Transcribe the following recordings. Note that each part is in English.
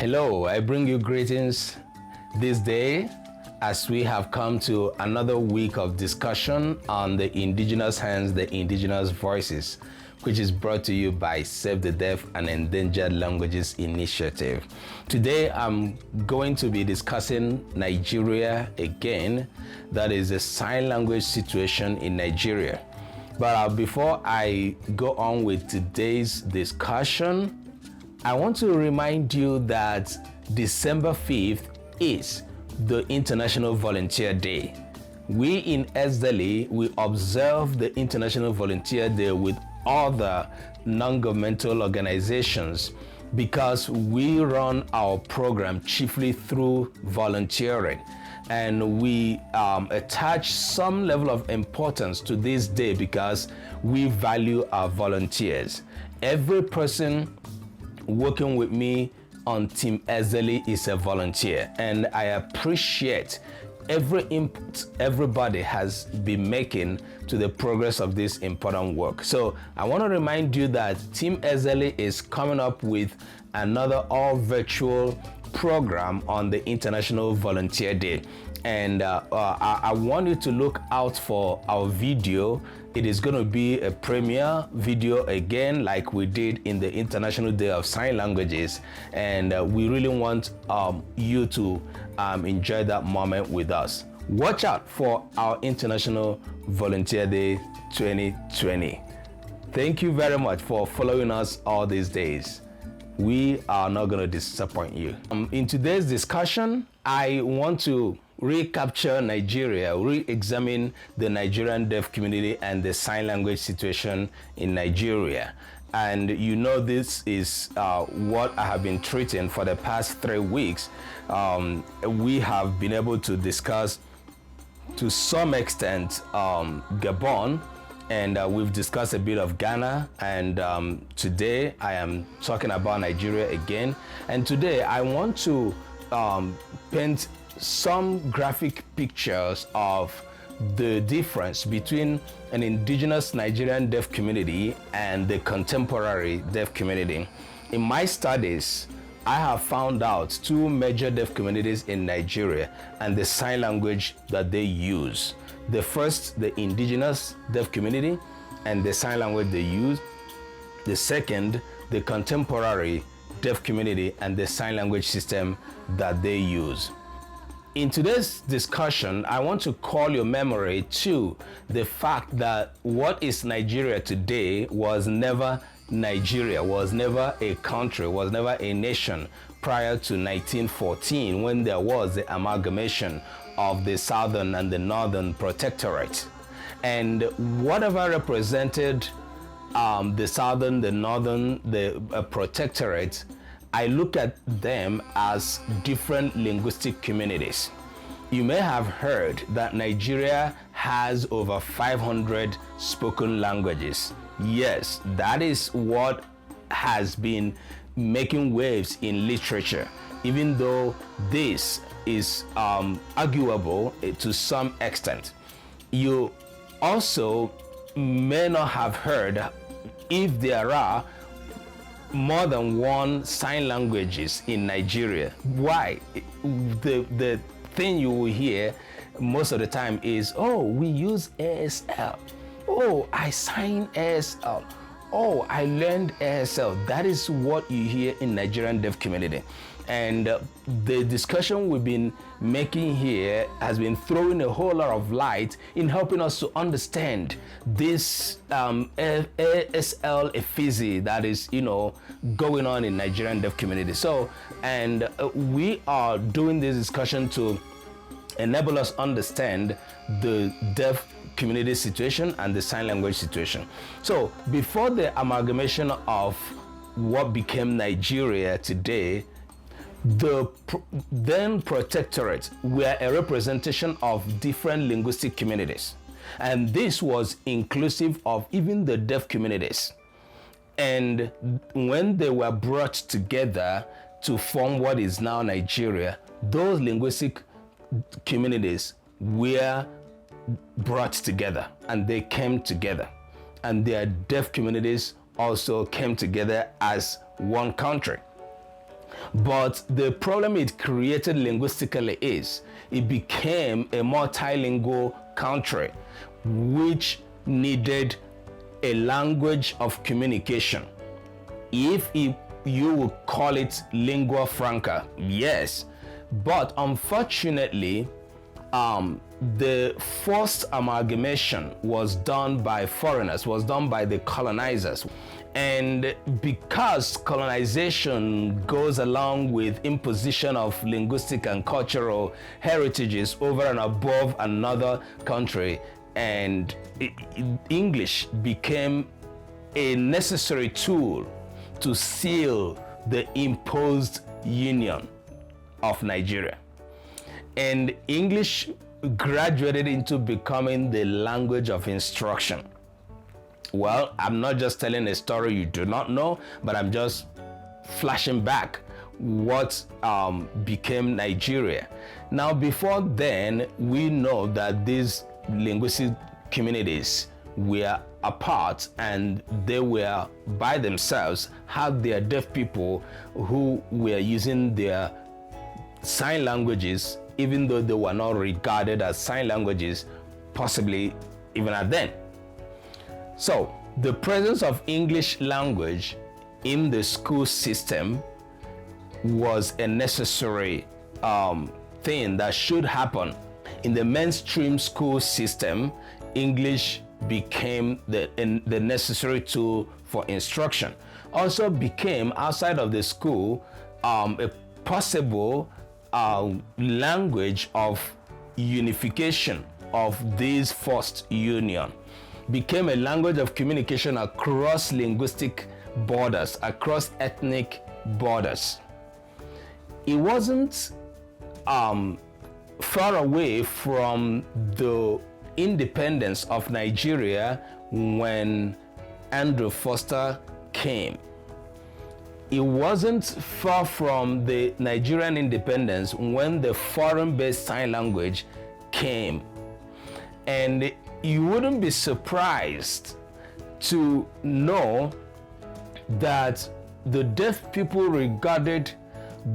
Hello, I bring you greetings this day as we have come to another week of discussion on the Indigenous Hands, the Indigenous Voices, which is brought to you by Save the Deaf and Endangered Languages Initiative. Today I'm going to be discussing Nigeria again, that is the sign language situation in Nigeria. But before I go on with today's discussion, I want to remind you that December 5th is the International Volunteer Day. We in Esdali, we observe the International Volunteer Day with other non-governmental organizations because we run our program chiefly through volunteering, and we attach some level of importance to this day because we value our volunteers. Every person working with me on Team Ezeli is a volunteer, and I appreciate every input everybody has been making to the progress of this important work. So I want to remind you that Team Ezeli is coming up with another all virtual program on the International Volunteer Day, and I want you to look out for our video. It is going to be a premiere video again, like we did in the International Day of Sign Languages, and we really want you to enjoy that moment with us. Watch out for our International Volunteer Day 2020. Thank you very much for following us all these days. We are not going to disappoint you. In today's discussion, I want to recapture Nigeria, re-examine the Nigerian deaf community and the sign language situation in Nigeria. And you know, this is what I have been treating for the past 3 weeks. We have been able to discuss to some extent Gabon, and we've discussed a bit of Ghana, and today I am talking about Nigeria again. And today I want to paint some graphic pictures of the difference between an indigenous Nigerian deaf community and the contemporary deaf community. In my studies, I have found out 2 major deaf communities in Nigeria and the sign language that they use. The first, the indigenous deaf community and the sign language they use. The second, the contemporary deaf community and the sign language system that they use. In today's discussion, I want to call your memory to the fact that what is Nigeria today was never Nigeria, was never a country, was never a nation prior to 1914, when there was the amalgamation of the Southern and the Northern Protectorate. And whatever represented the Southern, the Northern, the Protectorate, I look at them as different linguistic communities. You may have heard that Nigeria has over 500 spoken languages. Yes, that is what has been making waves in literature, even though this is arguable to some extent. You also may not have heard if there are more than one sign languages in Nigeria. Why? The thing you will hear most of the time is, oh, we use ASL. Oh, I sign ASL. Oh, I learned ASL. That is what you hear in Nigerian deaf community. And the discussion we've been making here has been throwing a whole lot of light in helping us to understand this ASL ephysi that is, going on in Nigerian deaf community. So, and we are doing this discussion to enable us understand the deaf community situation and the sign language situation. So, before the amalgamation of what became Nigeria today, the then protectorate were a representation of different linguistic communities, and this was inclusive of even the deaf communities. And when they were brought together to form what is now Nigeria, those linguistic communities were brought together, and they came together, and their deaf communities also came together as one country. But the problem it created linguistically is it became a multilingual country which needed a language of communication. If you would call it lingua franca, yes. But unfortunately, the first amalgamation was done by foreigners, was done by the colonizers. And because colonization goes along with imposition of linguistic and cultural heritages over and above another country, and English became a necessary tool to seal the imposed union of Nigeria. And English graduated into becoming the language of instruction. Well, I'm not just telling a story you do not know, but I'm just flashing back what became Nigeria. Now, before then, we know that these linguistic communities were apart and they were by themselves, had their deaf people who were using their sign languages, even though they were not regarded as sign languages, possibly even at then. So the presence of English language in the school system was a necessary thing that should happen. In the mainstream school system, English became the necessary tool for instruction. Also became, outside of the school, a possible language of unification of this first union. Became a language of communication across linguistic borders, across ethnic borders. It wasn't far away from the independence of Nigeria when Andrew Foster came. It wasn't far from the Nigerian independence when the foreign-based sign language came. And you wouldn't be surprised to know that the deaf people regarded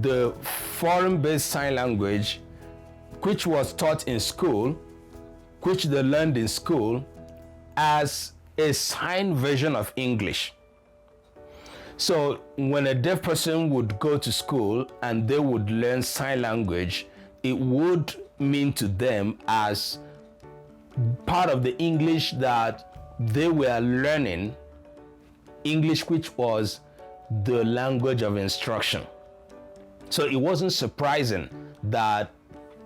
the foreign-based sign language, which was taught in school, which they learned in school, as a sign version of English. So when a deaf person would go to school and they would learn sign language, it would mean to them as part of the English that they were learning, English which was the language of instruction. So it wasn't surprising that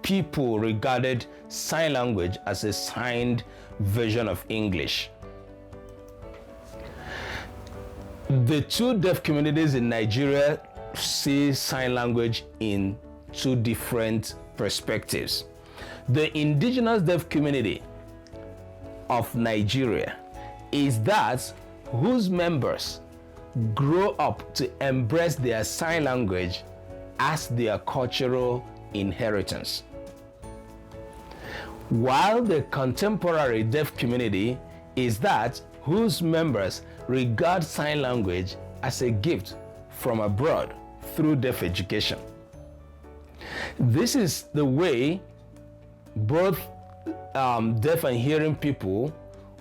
people regarded sign language as a signed version of English. The two deaf communities in Nigeria see sign language in two different perspectives. The indigenous deaf community of Nigeria is that whose members grow up to embrace their sign language as their cultural inheritance. While the contemporary deaf community is that whose members regard sign language as a gift from abroad through deaf education. This is the way both deaf and hearing people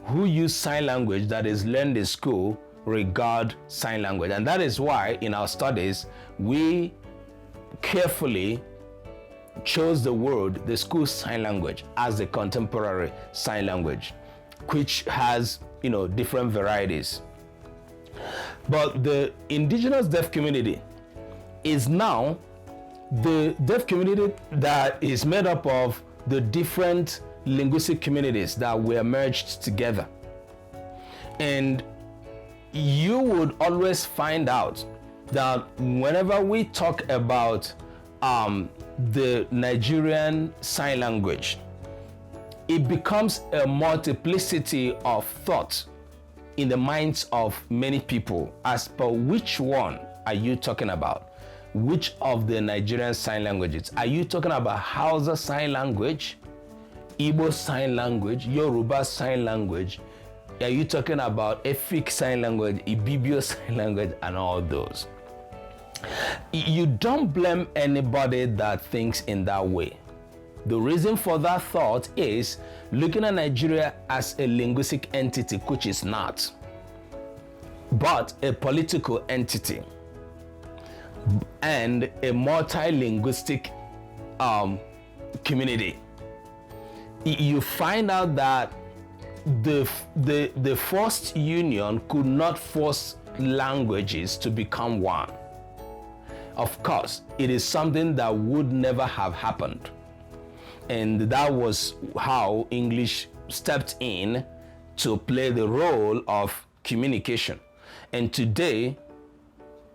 who use sign language that is learned in school regard sign language. And that is why in our studies, we carefully chose the school sign language as the contemporary sign language, which has, different varieties. But the indigenous deaf community is now the deaf community that is made up of the different linguistic communities that were merged together. And you would always find out that whenever we talk about the Nigerian Sign Language, it becomes a multiplicity of thought in the minds of many people as per which one are you talking about? Which of the Nigerian sign languages? Are you talking about Hausa Sign Language, Igbo Sign Language, Yoruba Sign Language? Are you talking about Efik Sign Language, Ibibio Sign Language, and all those? You don't blame anybody that thinks in that way. The reason for that thought is looking at Nigeria as a linguistic entity, which is not, but a political entity and a multilinguistic community. You find out that the forced union could not force languages to become one. Of course, it is something that would never have happened. And that was how English stepped in to play the role of communication. And today,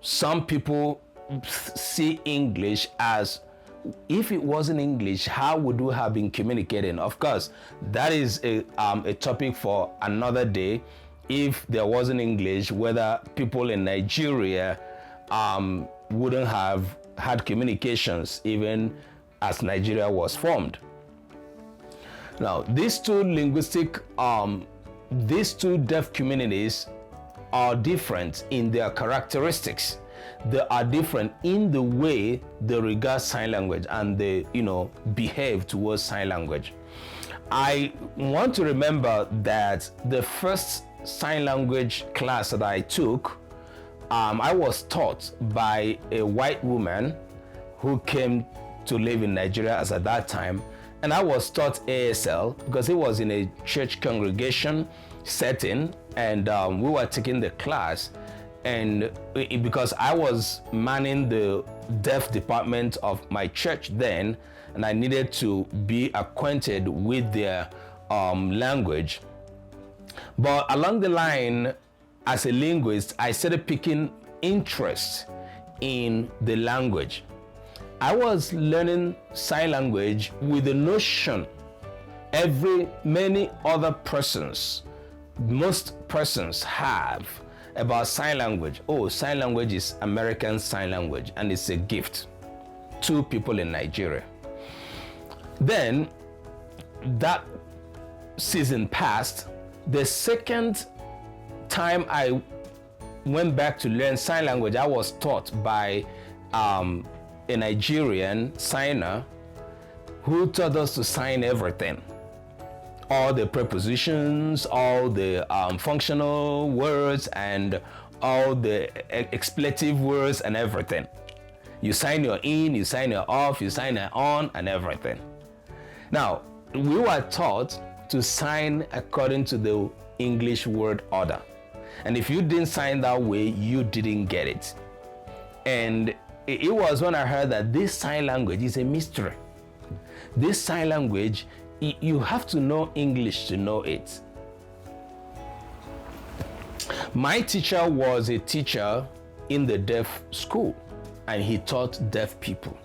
some people see English as, if it wasn't English, how would we have been communicating? Of course, that is a topic for another day. If there wasn't English, whether people in Nigeria wouldn't have had communications even as Nigeria was formed. Now, these two deaf communities are different in their characteristics. They are different in the way they regard sign language and they, behave towards sign language. I want to remember that the first sign language class that I took, I was taught by a white woman who came to live in Nigeria as at that time, and I was taught ASL because it was in a church congregation setting, and we were taking the class, and because I was manning the deaf department of my church then, and I needed to be acquainted with their language. But along the line, as a linguist, I started picking interest in the language. I was learning sign language with the notion many other persons, most persons have about sign language. Oh, sign language is American Sign Language and it's a gift to people in Nigeria. Then that season passed. The second time I went back to learn sign language, I was taught by a Nigerian signer who taught us to sign everything. All the prepositions, all the functional words, and all the expletive words and everything. You sign your in, you sign your off, you sign your on, and everything. Now, we were taught to sign according to the English word order. And if you didn't sign that way, you didn't get it. And it was when I heard that this sign language is a mystery. This sign language, you have to know English to know it. My teacher was a teacher in the deaf school, and he taught deaf people,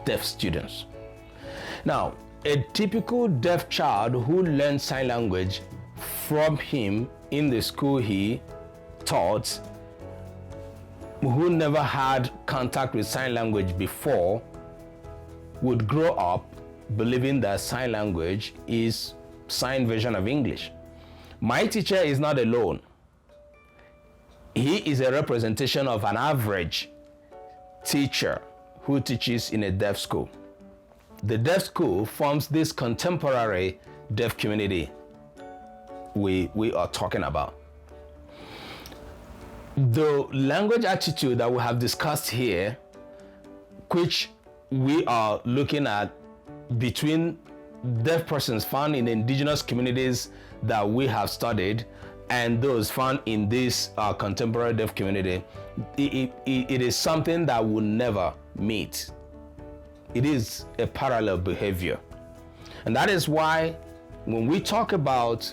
deaf students. Now, a typical deaf child who learned sign language from him in the school he taught, who never had contact with sign language before, would grow up believing that sign language is sign version of English. My teacher is not alone. He is a representation of an average teacher who teaches in a deaf school. The deaf school forms this contemporary deaf community we are talking about. The language attitude that we have discussed here, which we are looking at between deaf persons found in the indigenous communities that we have studied and those found in this contemporary deaf community, it is something that will never meet. It is a parallel behavior. And that is why when we talk about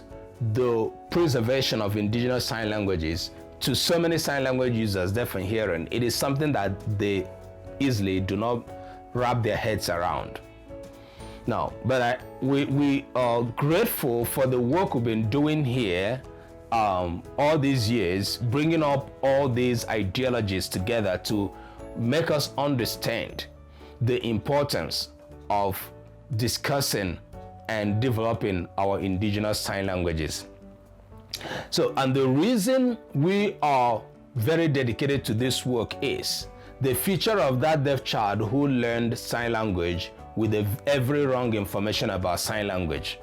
the preservation of indigenous sign languages, to so many sign language users, deaf and hearing, it is something that they easily do not wrap their heads around. Now, but we are grateful for the work we've been doing here all these years, bringing up all these ideologies together to make us understand the importance of discussing and developing our indigenous sign languages. So, and the reason we are very dedicated to this work is the future of that deaf child who learned sign language with every wrong information about sign language.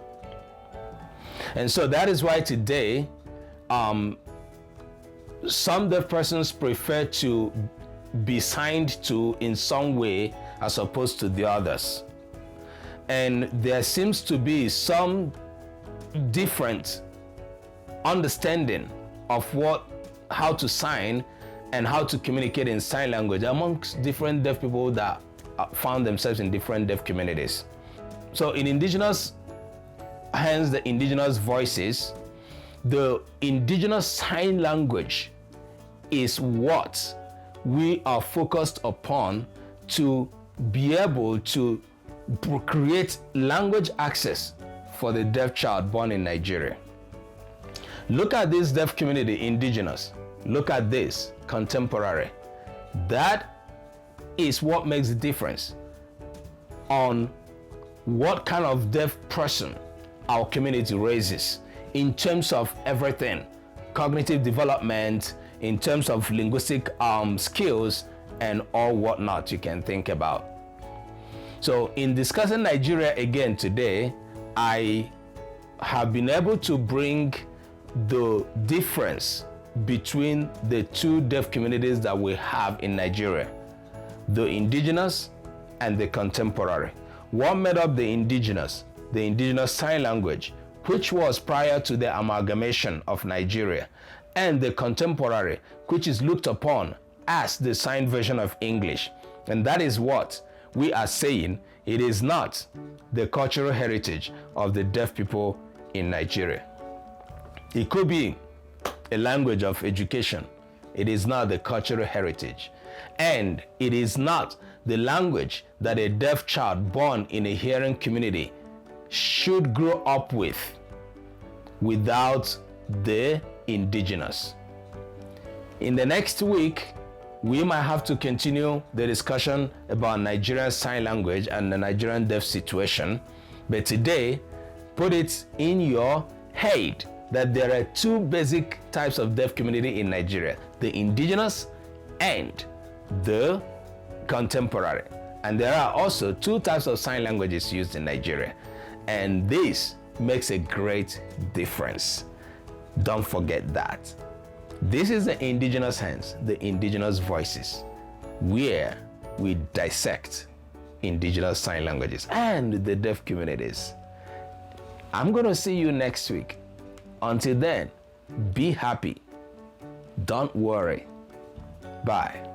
And so that is why today, some deaf persons prefer to be signed to in some way as opposed to the others. And there seems to be some different understanding of how to sign and how to communicate in sign language amongst different deaf people that found themselves in different deaf communities. So in Indigenous, hence the Indigenous voices, the Indigenous sign language is what we are focused upon to be able to create language access for the deaf child born in Nigeria. Look at this deaf community, Indigenous. Look at this, contemporary. That is what makes the difference on what kind of deaf person our community raises in terms of everything, cognitive development, in terms of linguistic skills, and all whatnot you can think about. So in discussing Nigeria again today, I have been able to bring the difference between the two deaf communities that we have in Nigeria, the Indigenous and the contemporary. What made up the Indigenous? The Indigenous Sign Language, which was prior to the amalgamation of Nigeria, and the contemporary, which is looked upon as the signed version of English. And that is what we are saying. It is not the cultural heritage of the deaf people in Nigeria. It could be a language of education. It is not the cultural heritage. And it is not the language that a deaf child born in a hearing community should grow up with without the Indigenous. In the next week, we might have to continue the discussion about Nigerian Sign Language and the Nigerian deaf situation. But today, put it in your head that there are two basic types of deaf community in Nigeria, the Indigenous and the contemporary. And there are also two types of sign languages used in Nigeria. And this makes a great difference. Don't forget that. This is the Indigenous Hands, the Indigenous Voices, where we dissect Indigenous sign languages and the deaf communities. I'm going to see you next week. Until then, be happy. Don't worry. Bye.